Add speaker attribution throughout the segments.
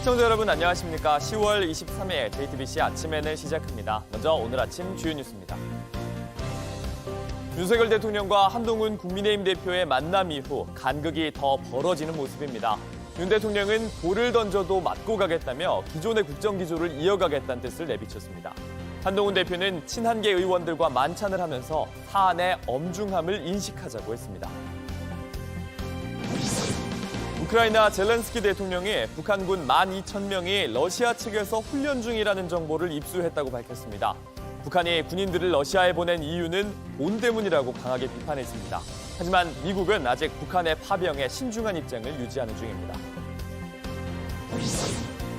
Speaker 1: 시청자 여러분 안녕하십니까. 10월 23일 JTBC 아침에는 시작합니다. 먼저 오늘 아침 주요 뉴스입니다. 윤석열 대통령과 한동훈 국민의힘 대표의 만남 이후 간극이 더 벌어지는 모습입니다. 윤 대통령은 돌을 던져도 맞고 가겠다며 기존의 국정기조를 이어가겠다는 뜻을 내비쳤습니다. 한동훈 대표는 친한계 의원들과 만찬을 하면서 사안의 엄중함을 인식하자고 했습니다. 우크라이나 젤렌스키 대통령이 북한군 12,000명이 러시아 측에서 훈련 중이라는 정보를 입수했다고 밝혔습니다. 북한이 군인들을 러시아에 보낸 이유는 돈 때문이라고 강하게 비판했습니다. 하지만 미국은 아직 북한의 파병에 신중한 입장을 유지하는 중입니다.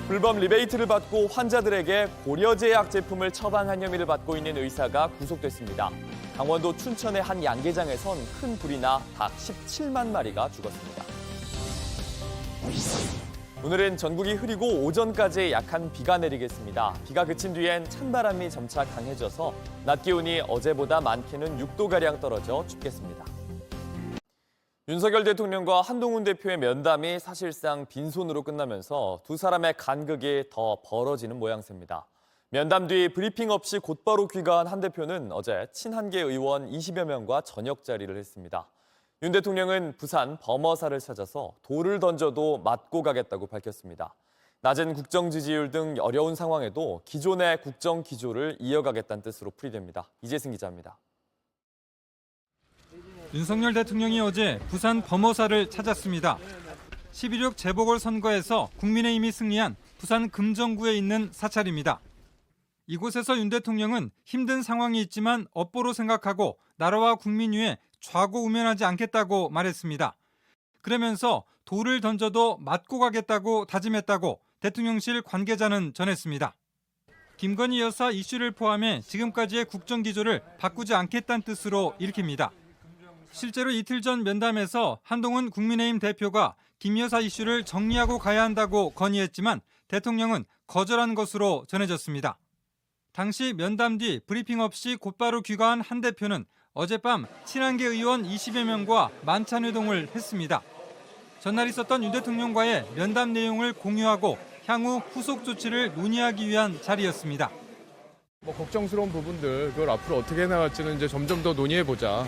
Speaker 1: 불법 리베이트를 받고 환자들에게 고려제약 제품을 처방한 혐의를 받고 있는 의사가 구속됐습니다. 강원도 춘천의 한 양계장에선 큰 불이 나 닭 17만 마리가 죽었습니다. 오늘은 전국이 흐리고 오전까지 약한 비가 내리겠습니다. 비가 그친 뒤엔 찬바람이 점차 강해져서 낮 기온이 어제보다 많게는 6도가량 떨어져 춥겠습니다. 윤석열 대통령과 한동훈 대표의 면담이 사실상 빈손으로 끝나면서 두 사람의 간극이 더 벌어지는 모양새입니다. 면담 뒤 브리핑 없이 곧바로 귀가한 한 대표는 어제 친한계 의원 20여 명과 저녁 자리를 했습니다. 윤 대통령은 부산 범어사를 찾아서 돌을 던져도 맞고 가겠다고 밝혔습니다. 낮은 국정 지지율 등 어려운 상황에도 기존의 국정 기조를 이어가겠다는 뜻으로 풀이됩니다. 이재승 기자입니다.
Speaker 2: 윤석열 대통령이 어제 부산 범어사를 찾았습니다. 11.6 재보궐선거에서 국민의힘이 승리한 부산 금정구에 있는 사찰입니다. 이곳에서 윤 대통령은 힘든 상황이 있지만 업보로 생각하고 나라와 국민 위해 좌고우면하지 않겠다고 말했습니다. 그러면서 돌을 던져도 맞고 가겠다고 다짐했다고 대통령실 관계자는 전했습니다. 김건희 여사 이슈를 포함해 지금까지의 국정기조를 바꾸지 않겠다는 뜻으로 읽힙니다. 실제로 이틀 전 면담에서 한동훈 국민의힘 대표가 김 여사 이슈를 정리하고 가야 한다고 건의했지만 대통령은 거절한 것으로 전해졌습니다. 당시 면담 뒤 브리핑 없이 곧바로 귀가한 한 대표는 어젯밤 친한계 의원 20여 명과 만찬 회동을 했습니다. 전날 있었던 윤 대통령과의 면담 내용을 공유하고 향후 후속 조치를 논의하기 위한 자리였습니다.
Speaker 3: 걱정스러운 부분들 그걸 앞으로 어떻게 나갈지는 이제 점점 더 논의해보자.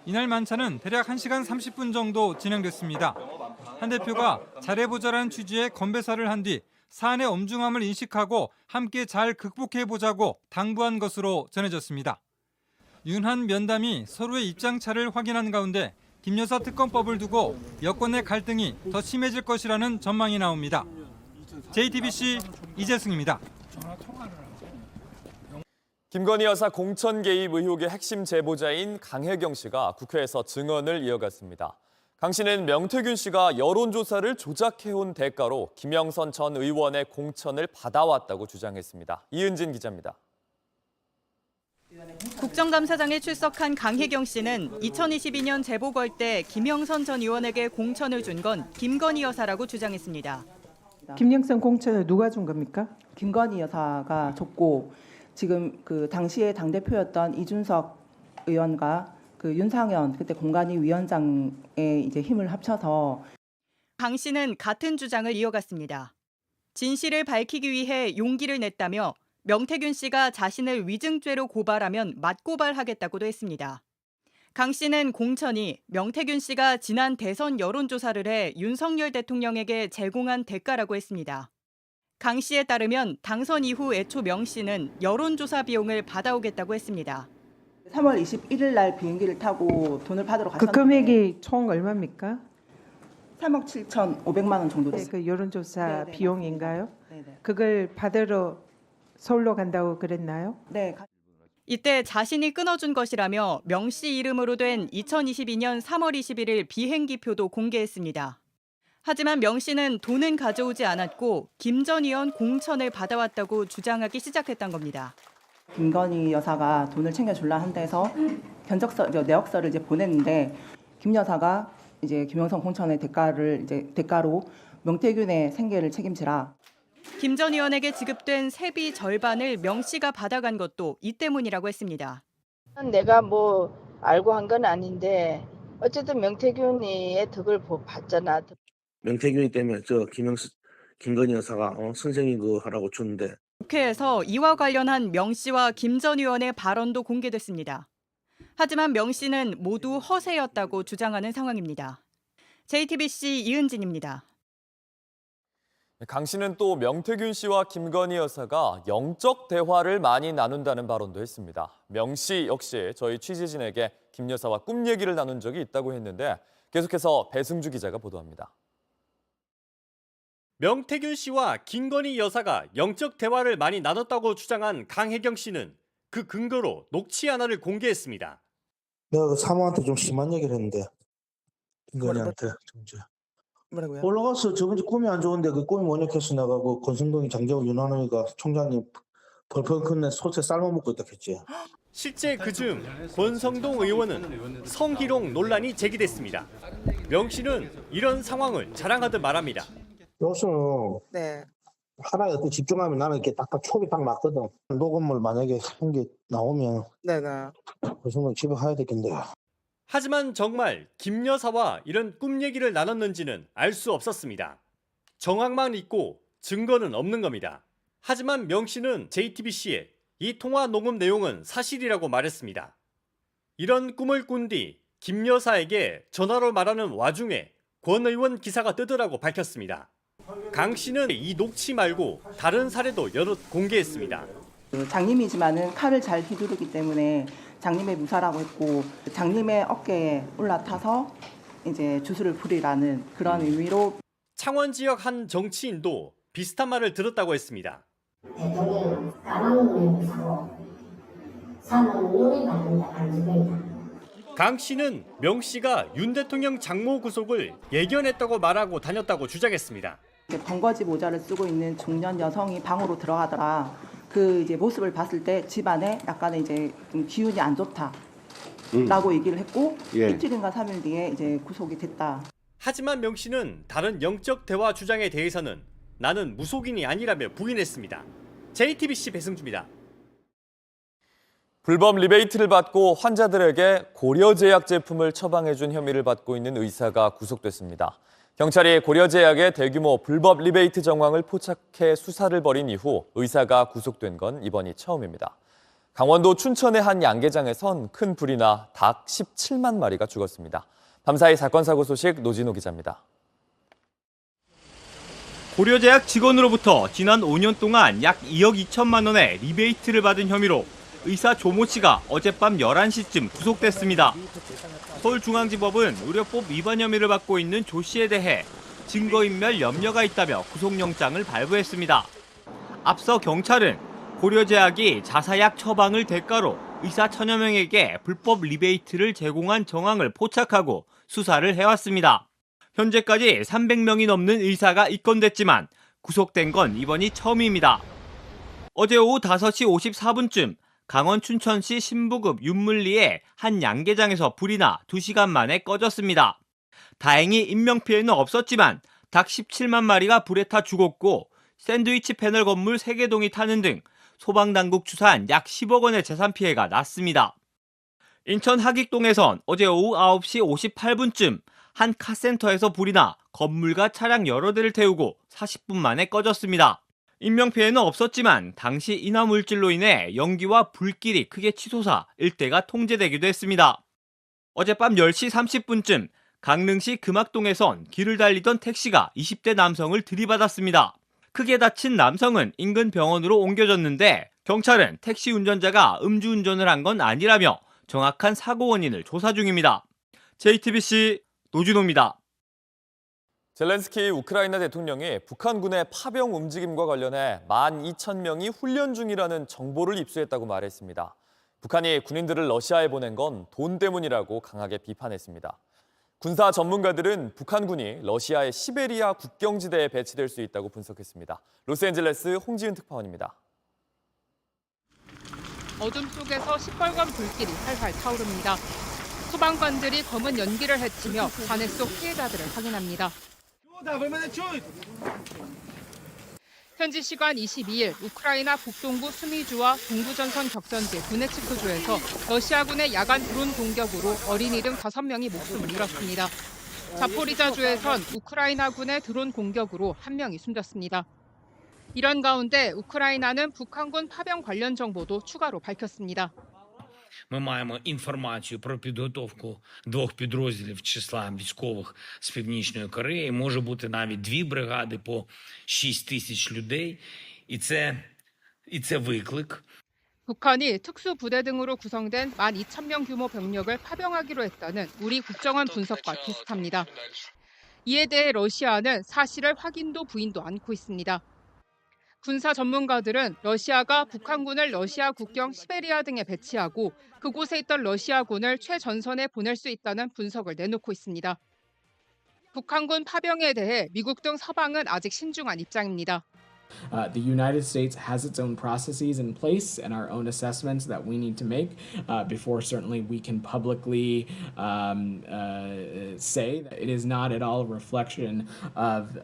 Speaker 2: 이날 만찬은 대략 1시간 30분 정도 진행됐습니다. 한 대표가 잘해보자라는 취지의 건배사를 한 뒤 사안의 엄중함을 인식하고 함께 잘 극복해보자고 당부한 것으로 전해졌습니다. 윤한 면담이 서로의 입장차를 확인한 가운데 김 여사 특검법을 두고 여권 내 갈등이 더 심해질 것이라는 전망이 나옵니다. JTBC 이재승입니다.
Speaker 1: 김건희 여사 공천 개입 의혹의 핵심 제보자인 강혜경 씨가 국회에서 증언을 이어갔습니다. 강 씨는 명태균 씨가 여론조사를 조작해온 대가로 김영선 전 의원의 공천을 받아왔다고 주장했습니다. 이은진 기자입니다.
Speaker 4: 국정감사장에 출석한 강혜경 씨는 2022년 재보궐 때 김영선 전 의원에게 공천을 준 건 김건희 여사라고 주장했습니다.
Speaker 5: 김영선 공천을 누가 준 겁니까?
Speaker 6: 김건희 여사가 줬고 지금 그 당시에 당대표였던 이준석 의원과 그 윤상현 그때 공관위 위원장의 이제 힘을 합쳐서
Speaker 4: 강 씨는 같은 주장을 이어갔습니다. 진실을 밝히기 위해 용기를 냈다며 명태균 씨가 자신을 위증죄로 고발하면 맞고발하겠다고도 했습니다. 강 씨는 공천이 명태균 씨가 지난 대선 여론조사를 해 윤석열 대통령에게 제공한 대가라고 했습니다. 강 씨에 따르면 당선 이후 애초 명 씨는 여론조사 비용을 받아오겠다고 했습니다.
Speaker 6: 3월 21일 날 비행기를 타고 돈을 받으러
Speaker 5: 그
Speaker 6: 갔었는데
Speaker 5: 금액이 총 얼마입니까?
Speaker 6: 3억 7,500만 원 정도
Speaker 5: 네,
Speaker 6: 됐어요.
Speaker 5: 그 여론조사
Speaker 6: 네네,
Speaker 5: 비용인가요?
Speaker 6: 네네.
Speaker 5: 그걸 받으러 서울로 간다고 그랬나요?
Speaker 6: 네.
Speaker 4: 이때 자신이 끊어준 것이라며 명 씨 이름으로 된 2022년 3월 21일 비행기표도 공개했습니다. 하지만 명 씨는 돈은 가져오지 않았고 김 전 의원 공천을 받아왔다고 주장하기 시작했던 겁니다.
Speaker 6: 김건희 여사가 돈을 챙겨줄라 한 데서 내역서를 이제 보냈는데 김 여사가 이제 김영선 공천의 대가로 명태균의 생계를 책임지라.
Speaker 4: 김 전 의원에게 지급된 세비 절반을 명 씨가 받아간 것도 이 때문이라고 했습니다.
Speaker 7: 내가 뭐 알고 한 건 아닌데 어쨌든 명태균이의 덕을 봤잖아.
Speaker 8: 명태균이 때문에 저 김건희 여사가 선생님 그거 하라고 줬는데
Speaker 4: 국회에서 이와 관련한 명 씨와 김 전 의원의 발언도 공개됐습니다. 하지만 명 씨는 모두 허세였다고 주장하는 상황입니다. JTBC 이은진입니다.
Speaker 1: 강 씨는 또 명태균 씨와 김건희 여사가 영적 대화를 많이 나눈다는 발언도 했습니다. 명 씨 역시 저희 취재진에게 김 여사와 꿈 얘기를 나눈 적이 있다고 했는데 계속해서 배승주 기자가 보도합니다.
Speaker 9: 명태균 씨와 김건희 여사가 영적 대화를 많이 나눴다고 주장한 강혜경 씨는 그 근거로 녹취 하나를 공개했습니다.
Speaker 10: 내가 그 사모한테 좀 심한 얘기를 했는데 김건희한테
Speaker 6: 뭐라고요?
Speaker 10: 올라가서 저번주 꿈이 안 좋은데 그 꿈이 뭐냐 해서 내가 그 권성동이 장재원 윤한호이가 총장님 펄펄 큰 소세 삶아먹고 있다 했지.
Speaker 9: 실제 그중 권성동 의원은 성희롱 논란이 제기됐습니다. 명 씨는 이런 상황을 자랑하듯 말합니다.
Speaker 10: 요즘
Speaker 6: 네.
Speaker 10: 하나에 어떤 집중하면 나는 이렇게 딱딱 촉이 딱 맞거든. 녹음을 만약에 한 게 나오면
Speaker 6: 네네.
Speaker 10: 권성동 집에 가야 되겠는데.
Speaker 9: 하지만 정말 김 여사와 이런 꿈 얘기를 나눴는지는 알 수 없었습니다. 정황만 있고 증거는 없는 겁니다. 하지만 명 씨는 JTBC에 이 통화 녹음 내용은 사실이라고 말했습니다. 이런 꿈을 꾼 뒤 김 여사에게 전화로 말하는 와중에 권 의원 기사가 뜨더라고 밝혔습니다. 강 씨는 이 녹취 말고 다른 사례도 여럿 공개했습니다.
Speaker 6: 장님이지만은 칼을 잘 휘두르기 때문에 장님의 무사라고 했고 장님의 어깨에 올라타서 이제 주술을 부리라는 그런 의미로
Speaker 9: 창원 지역 한 정치인도 비슷한 말을 들었다고 했습니다.
Speaker 11: 대통령 까막눈을 사고 사면 윤회받는다 간주된다.
Speaker 9: 강 씨는 명 씨가 윤 대통령 장모 구속을 예견했다고 말하고 다녔다고 주장했습니다.
Speaker 6: 번거지 모자를 쓰고 있는 중년 여성이 방으로 들어가더라. 그 이제 모습을 봤을 때 집안에 약간의 이제 좀 기운이 안 좋다라고 얘기를 했고 이틀인가 3일 뒤에 이제 구속이 됐다.
Speaker 9: 하지만 명 씨는 다른 영적 대화 주장에 대해서는 나는 무속인이 아니라며 부인했습니다. JTBC 배승주입니다.
Speaker 1: 불법 리베이트를 받고 환자들에게 고려제약 제품을 처방해준 혐의를 받고 있는 의사가 구속됐습니다. 경찰이 고려제약의 대규모 불법 리베이트 정황을 포착해 수사를 벌인 이후 의사가 구속된 건 이번이 처음입니다. 강원도 춘천의 한 양계장에선 큰 불이 나 닭 17만 마리가 죽었습니다. 밤사이 사건 사고 소식 노진호 기자입니다.
Speaker 12: 고려제약 직원으로부터 지난 5년 동안 약 2억 2천만 원의 리베이트를 받은 혐의로 의사 조모 씨가 어젯밤 11시쯤 구속됐습니다. 서울중앙지법은 의료법 위반 혐의를 받고 있는 조 씨에 대해 증거인멸 염려가 있다며 구속영장을 발부했습니다. 앞서 경찰은 고려제약이 자사약 처방을 대가로 의사 천여 명에게 불법 리베이트를 제공한 정황을 포착하고 수사를 해왔습니다. 현재까지 300명이 넘는 의사가 입건됐지만 구속된 건 이번이 처음입니다. 어제 오후 5시 54분쯤 강원 춘천시 신부급 윤물리의 한 양계장에서 불이 나 2시간 만에 꺼졌습니다. 다행히 인명피해는 없었지만 닭 17만 마리가 불에 타 죽었고 샌드위치 패널 건물 3개 동이 타는 등 소방당국 추산 약 10억 원의 재산 피해가 났습니다. 인천 하객동에선 어제 오후 9시 58분쯤 한 카센터에서 불이 나 건물과 차량 여러 대를 태우고 40분 만에 꺼졌습니다. 인명피해는 없었지만 당시 인화물질로 인해 연기와 불길이 크게 치솟아 일대가 통제되기도 했습니다. 어젯밤 10시 30분쯤 강릉시 금학동에선 길을 달리던 택시가 20대 남성을 들이받았습니다. 크게 다친 남성은 인근 병원으로 옮겨졌는데 경찰은 택시 운전자가 음주운전을 한 건 아니라며 정확한 사고 원인을 조사 중입니다. JTBC 노준호입니다.
Speaker 1: 젤렌스키 우크라이나 대통령이 북한군의 파병 움직임과 관련해 12,000명이 훈련 중이라는 정보를 입수했다고 말했습니다. 북한이 군인들을 러시아에 보낸 건 돈 때문이라고 강하게 비판했습니다. 군사 전문가들은 북한군이 러시아의 시베리아 국경지대에 배치될 수 있다고 분석했습니다. 로스앤젤레스 홍지은 특파원입니다.
Speaker 13: 어둠 속에서 시뻘건 불길이 활활 타오릅니다. 소방관들이 검은 연기를 헤치며 잔해 속 피해자들을 확인합니다. 현지 시간 22일 우크라이나 북동부 수미주와 동부전선 격전지 도네츠크주에서 러시아군의 야간 드론 공격으로 어린이 등 5명이 목숨을 잃었습니다. 자포리자주에선 우크라이나군의 드론 공격으로 한 명이 숨졌습니다. 이런 가운데 우크라이나는 북한군 파병 관련 정보도 추가로 밝혔습니다.
Speaker 14: Ми маємо інформацію про підготовку 2 підрозділів числа військових з Північної Кореї. Може бути навіть 2 бригади по 6 тисяч людей. І це виклик.
Speaker 13: 북한이 특수부대 등으로 구성된 12,000명 규모 병력을 파병하기로 했다는 우리 국정원 분석과 비슷합니다. 이에 대해 러시아는 사실을 확인도 부인도 않고 있습니다. 군사 전문가들은 러시아가 북한군을 러시아 국경 시베리아 등에 배치하고 그곳에 있던 러시아군을 최전선에 보낼 수 있다는 분석을 내놓고 있습니다. 북한군 파병에 대해 미국 등 서방은 아직 신중한 입장입니다.
Speaker 15: The United States has its own processes in place and our own assessments that we need to make before certainly we can publicly say that it is not at all a reflection of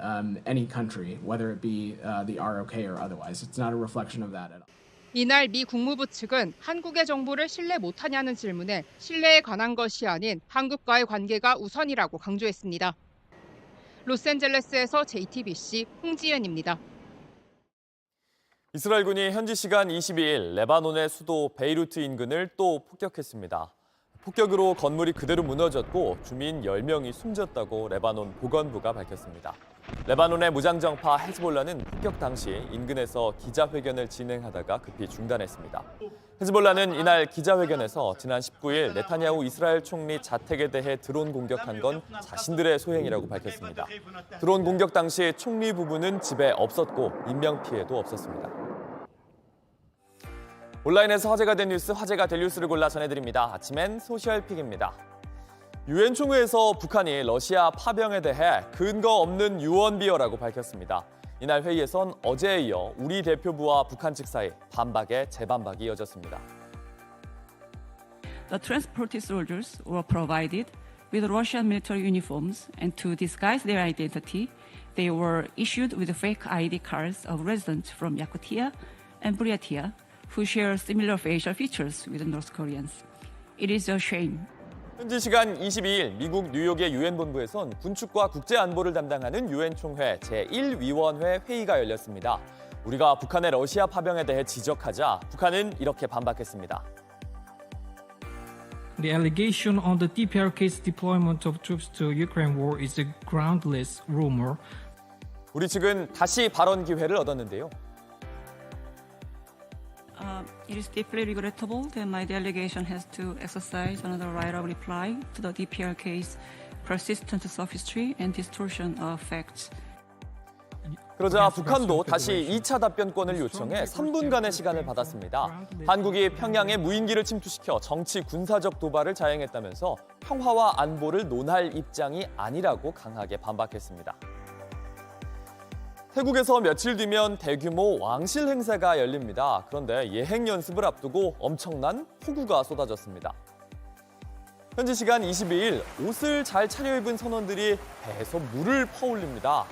Speaker 15: any country, whether it be the ROK or otherwise. It's not a reflection of that at all.
Speaker 13: 이날 미 국무부 측은 한국의 정보를 신뢰 못하냐는 질문에 신뢰에 관한 것이 아닌 한국과의 관계가 우선이라고 강조했습니다. 로스앤젤레스에서 JTBC 홍지연입니다.
Speaker 1: 이스라엘군이 현지 시간 22일 레바논의 수도 베이루트 인근을 또 폭격했습니다. 폭격으로 건물이 그대로 무너졌고 주민 10명이 숨졌다고 레바논 보건부가 밝혔습니다. 레바논의 무장정파 헤즈볼라는 폭격 당시 인근에서 기자회견을 진행하다가 급히 중단했습니다. 헤즈볼라는 이날 기자회견에서 지난 19일 네타냐후 이스라엘 총리 자택에 대해 드론 공격한 건 자신들의 소행이라고 밝혔습니다. 드론 공격 당시 총리 부부는 집에 없었고 인명피해도 없었습니다. 온라인에서 화제가 된 뉴스, 화제가 될 뉴스를 골라 전해드립니다. 아침엔 소셜픽입니다. 유엔 총회에서 북한이 러시아 파병에 대해 근거 없는 유언비어라고 밝혔습니다. 이날 회의에선 어제에 이어 우리 대표부와 북한 측 사이 반박에 재반박이 이어졌습니다.
Speaker 16: The transported soldiers were provided with Russian military uniforms, and to disguise their identity, they were issued with fake ID cards of residents from Yakutia and Buryatia, who share similar facial features with North Koreans. It is a shame.
Speaker 1: 현지 시간 22일 미국 뉴욕의 유엔 본부에선 군축과 국제 안보를 담당하는 유엔 총회 제1위원회 회의가 열렸습니다. 우리가 북한의 러시아 파병에 대해 지적하자 북한은 이렇게 반박했습니다.
Speaker 17: The allegation on the DPRK's deployment of troops to Ukraine war is a groundless rumor.
Speaker 1: 우리 측은 다시 발언 기회를 얻었는데요.
Speaker 16: It is deeply regrettable that my delegation has to exercise another right of reply to the DPRK's persistent sophistry and distortion of facts.
Speaker 1: 그러자 북한도 다시 2차 답변권을 요청해 3분간의 시간을 받았습니다. 한국이 평양에 무인기를 침투시켜 정치 군사적 도발을 자행했다면서 평화와 안보를 논할 입장이 아니라고 강하게 반박했습니다. 태국에서 며칠 뒤면 대규모 왕실 행사가 열립니다. 그런데 예행 연습을 앞두고 엄청난 폭우가 쏟아졌습니다. 현지 시간 22일 옷을 잘 차려입은 선원들이 배에서 물을 퍼올립니다.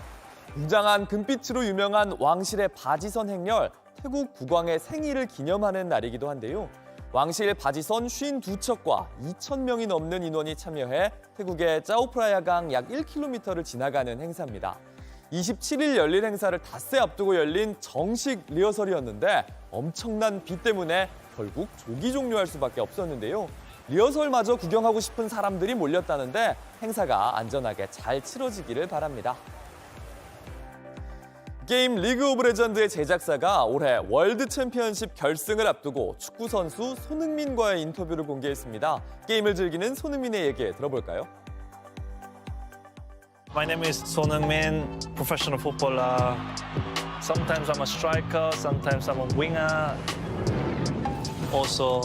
Speaker 1: 웅장한 금빛으로 유명한 왕실의 바지선 행렬, 태국 국왕의 생일을 기념하는 날이기도 한데요. 왕실 바지선 52척과 2,000명이 넘는 인원이 참여해 태국의 짜오프라야강 약 1km를 지나가는 행사입니다. 27일 열릴 행사를 닷새 앞두고 열린 정식 리허설이었는데 엄청난 비 때문에 결국 조기 종료할 수밖에 없었는데요. 리허설마저 구경하고 싶은 사람들이 몰렸다는데 행사가 안전하게 잘 치러지기를 바랍니다. 게임 리그 오브 레전드의 제작사가 올해 월드 챔피언십 결승을 앞두고 축구 선수 손흥민과의 인터뷰를 공개했습니다. 게임을 즐기는 손흥민의 얘기 들어볼까요?
Speaker 18: My name is Son Heung-min, professional footballer. Sometimes I'm a striker, sometimes I'm a winger. Also,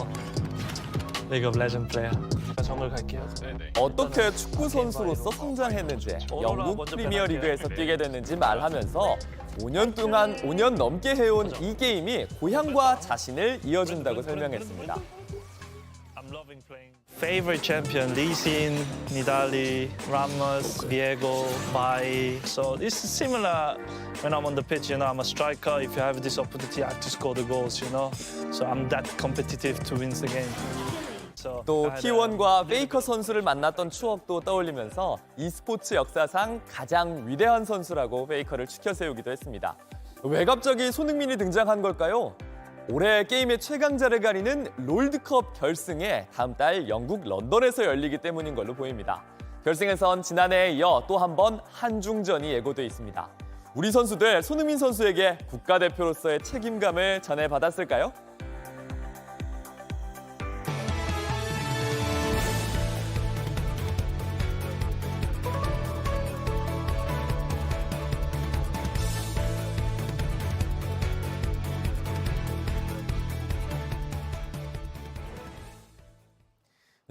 Speaker 18: League of Legends player. 정글 갈게요.
Speaker 1: 어떻게 축구 선수로서 성장했는지, 영국 프리미어 리그에서 뛰게 됐는지 말하면서 5년 넘게 해온 이 게임이 고향과 자신을 이어준다고 설명했습니다.
Speaker 18: Favorite champion, Lee Sin, Nidali, Ramos, Diego, Bai. So this is similar when I'm on the pitch, you know, I'm a striker. If you have this opportunity, I have to score the goals, you know. So I'm that competitive to win the game.
Speaker 1: 또 T1과 페이커 선수를 만났던 추억도 떠올리면서 e스포츠 역사상 가장 위대한 선수라고 페이커를 추켜 세우기도 했습니다. 왜 갑자기 손흥민이 등장한 걸까요? 올해 게임의 최강자를 가리는 롤드컵 결승에 다음 달 영국 런던에서 열리기 때문인 걸로 보입니다. 결승에선 지난해에 이어 또 한 번 한중전이 예고돼 있습니다. 우리 선수들 손흥민 선수에게 국가대표로서의 책임감을 전해받았을까요?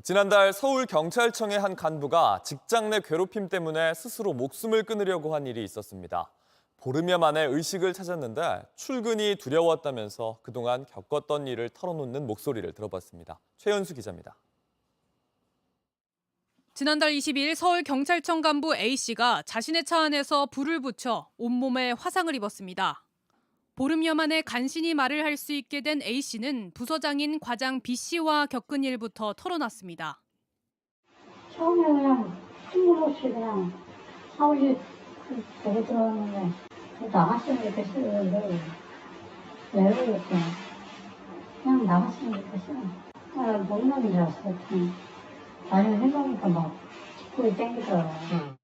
Speaker 1: 지난달 서울경찰청의 한 간부가 직장 내 괴롭힘 때문에 스스로 목숨을 끊으려고 한 일이 있었습니다. 보름여 만에 의식을 찾았는데 출근이 두려웠다면서 그동안 겪었던 일을 털어놓는 목소리를 들어봤습니다. 최연수 기자입니다.
Speaker 19: 지난달 22일 서울경찰청 간부 A씨가 자신의 차 안에서 불을 붙여 온몸에 화상을 입었습니다. 보름여 만에 간신히 말을 할 수 있게 된 A씨는 부서장인 과장 B씨와 겪은 일부터 털어놨습니다.
Speaker 11: 처음에 그냥 뜬금없이 그냥 사무실 보고 들어왔는데 나갔으면 좋겠어요. 왜 그러겠어요. 그냥 나갔으면 좋겠어요. 못난 줄 알았어요. 나중에 생각하니까 막 뒷골이 땡기더라고요.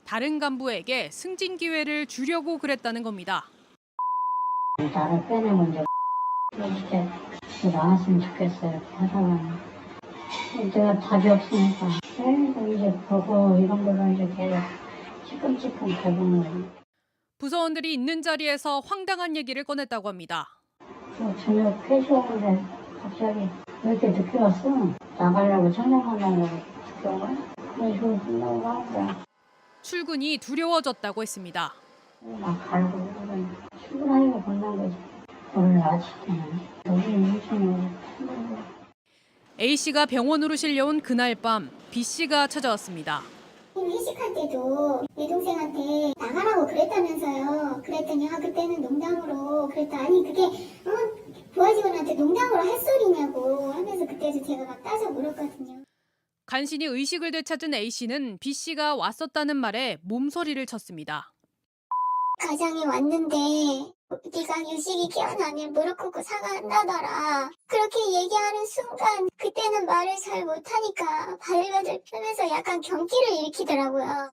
Speaker 19: 다른 간부에게 승진 기회를 주려고 그랬다는 겁니다.
Speaker 11: 나를 빼내면 이제 나왔으면 좋겠어요. 하다가 내가 답이 없으니까 이제 보고 이런 걸로 이제 계속 찌끔찌끔 가보는 거예요.
Speaker 19: 부서원들이 있는 자리에서 황당한 얘기를 꺼냈다고 합니다.
Speaker 11: 저녁 회식하는데 갑자기 왜 이렇게 늦게 왔어? 나가려고 청장 만나려고 늦게 온 거야? 그래서 끝나고 하는 거야.
Speaker 19: 출근이 두려워졌다고 했습니다.
Speaker 11: 막 갈고 출근하기가 겁난 거지. 오늘 아침에는 너무 일찍
Speaker 19: A씨가 병원으로 실려온 그날 밤 B씨가 찾아왔습니다.
Speaker 20: 회식할 때도 내 동생한테 나가라고 그랬다면서요. 그랬더니 그때는 농담으로 그랬다. 아니 그게 부하 직원한테 농담으로 할 소리냐고 하면서 그때도 제가 막 따져 물었거든요.
Speaker 19: 간신히 의식을 되찾은 A씨는 B씨가 왔었다는 말에 몸서리를 쳤습니다.
Speaker 20: 가장이 왔는데 네가 유식이 깨어나니 무릎 꿇고 사과한다더라. 그렇게 얘기하는 순간 그때는 말을 잘 못하니까 발레를 펴면서 약간 경기를 일으키더라고요.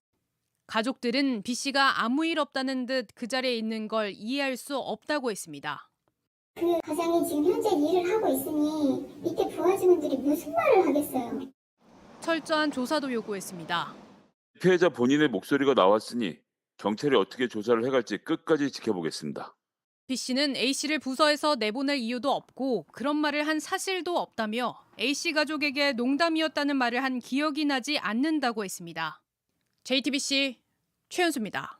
Speaker 19: 가족들은 B씨가 아무 일 없다는 듯 그 자리에 있는 걸 이해할 수 없다고 했습니다.
Speaker 20: 그 가장이 지금 현재 일을 하고 있으니 이때 부하 직원들이 무슨 말을 하겠어요.
Speaker 19: 철저한 조사도 요구했습니다.
Speaker 21: 피해자 본인의 목소리가 나왔으니 경찰이 어떻게 조사를 해갈지 끝까지 지켜보겠습니다.
Speaker 19: B씨는 A씨를 부서에서 내보낼 이유도 없고 그런 말을 한 사실도 없다며 A씨 가족에게 농담이었다는 말을 한 기억이 나지 않는다고 했습니다. JTBC 최연수입니다.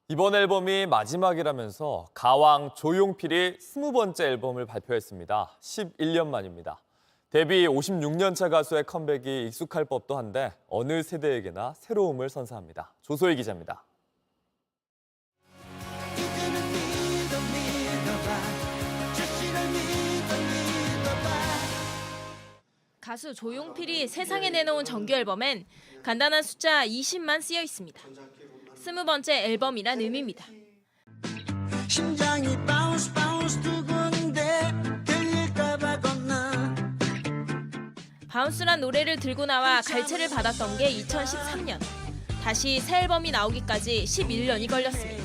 Speaker 1: 이번 앨범이 마지막이라면서 가왕 조용필이 20번째 앨범을 발표했습니다. 11년 만입니다. 데뷔 56년차 가수의 컴백이 익숙할 법도 한데 어느 세대에게나 새로움을 선사합니다. 조소희 기자입니다.
Speaker 22: 가수 조용필이 세상에 내놓은 정규 앨범엔 간단한 숫자 20만 쓰여 있습니다. 20번째 앨범이란 의미입니다. 심장이 바운스 바운스 두근데 들릴까봐 겁나. 바운스란 노래를 들고 나와 갈채를 받았던 게 2013년. 다시 새 앨범이 나오기까지 11년이 걸렸습니다.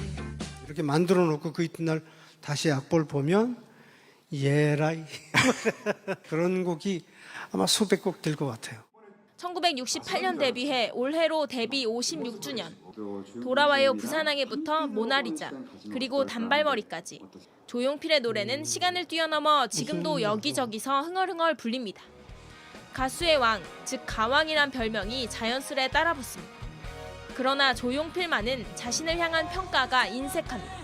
Speaker 23: 이렇게 만들어 놓고 그 이튿날 다시 악보를 보면 예라이 그런 곡이 아마 수백 곡 될 것 같아요.
Speaker 22: 1968년 데뷔해 올해로 데뷔 56주년. 돌아와요 부산항해부터 모나리자, 그리고 단발머리까지. 조용필의 노래는 시간을 뛰어넘어 지금도 여기저기서 흥얼흥얼 불립니다. 가수의 왕, 즉 가왕이란 별명이 자연스레 따라붙습니다. 그러나 조용필만은 자신을 향한 평가가 인색합니다.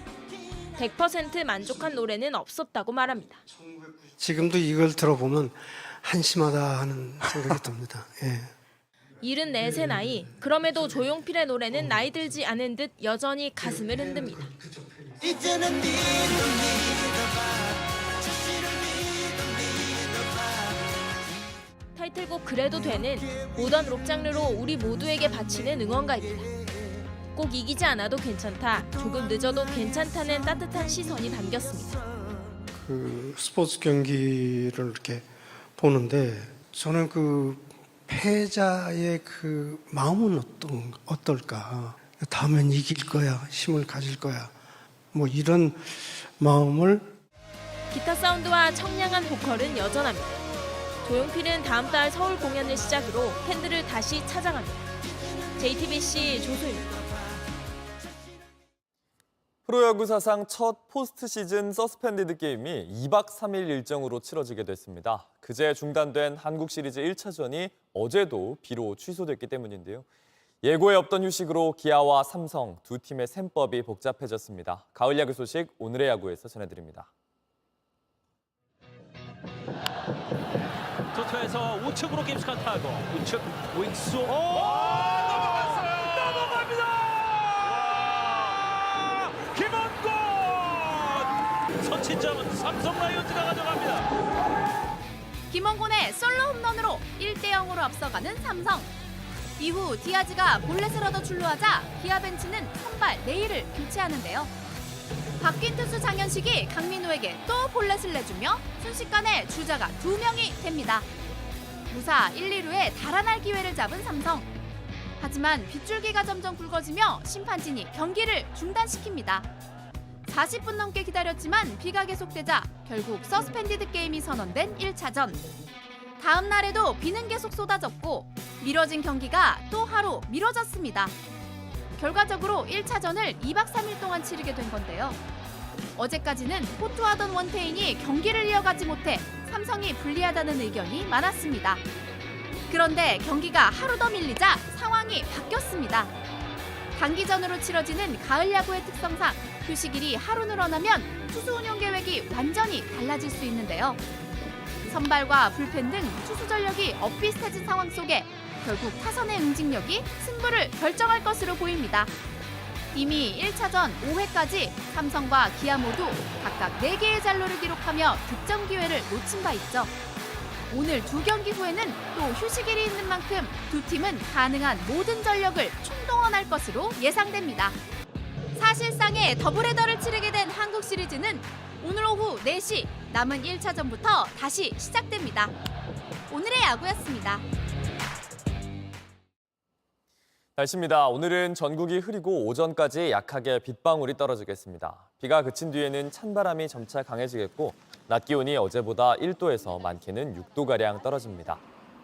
Speaker 22: 100% 만족한 노래는 없었다고 말합니다.
Speaker 23: 지금도 이걸 들어보면 한심하다 하는 생각이 듭니다. 예.
Speaker 22: 74세 나이, 그럼에도 조용필의 노래는 나이 들지 않은 듯 여전히 가슴을 흔듭니다. 틀고 그래도 되는 모던 록 장르로 우리 모두에게 바치는 응원가입니다. 꼭 이기지 않아도 괜찮다, 조금 늦어도 괜찮다는 따뜻한 시선이 담겼습니다.
Speaker 23: 그 스포츠 경기를 이렇게 보는데 저는 그 패자의 그 마음은 어떨까? 다음엔 이길 거야, 힘을 가질 거야. 뭐 이런 마음을.
Speaker 22: 기타 사운드와 청량한 보컬은 여전합니다. 조용필은 다음 달 서울 공연을 시작으로 팬들을 다시 찾아갑니다. JTBC 조소입니다.
Speaker 1: 프로야구 사상 첫 포스트 시즌 서스펜디드 게임이 2박 3일 일정으로 치러지게 됐습니다. 그제 중단된 한국 시리즈 1차전이 어제도 비로 취소됐기 때문인데요. 예고에 없던 휴식으로 기아와 삼성 두 팀의 셈법이 복잡해졌습니다. 가을 야구 소식 오늘의 야구에서 전해드립니다.
Speaker 2: 투투에서 우측으로 깊숙한 타고 우측 윙수 넘어갔어요. 넘어갑니다. 김원곤 선취점은 삼성 라이온즈가 가져갑니다.
Speaker 3: 김원곤의 솔로 홈런으로 1대0으로 앞서가는 삼성. 이후 디아즈가 볼넷을 얻어 출루하자 기아 벤치는 선발 내일을 교체하는데요. 바뀐 투수 장현식이 강민호에게 또 볼넷을 내주며 순식간에 주자가 2명이 됩니다. 무사 1, 2루에 달아날 기회를 잡은 삼성. 하지만 빗줄기가 점점 굵어지며 심판진이 경기를 중단시킵니다. 40분 넘게 기다렸지만 비가 계속되자 결국 서스펜디드 게임이 선언된 1차전. 다음 날에도 비는 계속 쏟아졌고 미뤄진 경기가 또 하루 미뤄졌습니다. 결과적으로 1차전을 2박 3일 동안 치르게 된 건데요. 어제까지는 호투하던 원태인이 경기를 이어가지 못해 삼성이 불리하다는 의견이 많았습니다. 그런데 경기가 하루 더 밀리자 상황이 바뀌었습니다. 단기전으로 치러지는 가을 야구의 특성상 휴식일이 하루 늘어나면 투수 운영 계획이 완전히 달라질 수 있는데요. 선발과 불펜 등 투수 전력이 엇비슷해진 상황 속에 결국 타선의 응징력이 승부를 결정할 것으로 보입니다. 이미 1차전 5회까지 삼성과 기아 모두 각각 4개의 잔루를 기록하며 득점 기회를 놓친 바 있죠. 오늘 두 경기 후에는 또 휴식일이 있는 만큼 두 팀은 가능한 모든 전력을 총동원할 것으로 예상됩니다. 사실상의 더블헤더를 치르게 된 한국 시리즈는 오늘 오후 4시 남은 1차전부터 다시 시작됩니다. 오늘의 야구였습니다.
Speaker 1: 날씨입니다. 오늘은 전국이 흐리고 오전까지 약하게 빗방울이 떨어지겠습니다. 비가 그친 뒤에는 찬바람이 점차 강해지겠고 낮 기온이 어제보다 1도에서 많게는 6도가량 떨어집니다.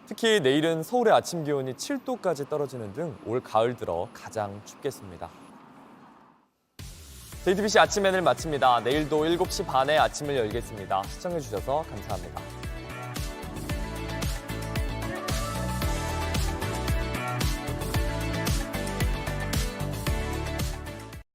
Speaker 1: 특히 내일은 서울의 아침 기온이 7도까지 떨어지는 등 올 가을 들어 가장 춥겠습니다. JTBC 아침엔을 마칩니다. 내일도 7시 반에 아침을 열겠습니다. 시청해주셔서 감사합니다.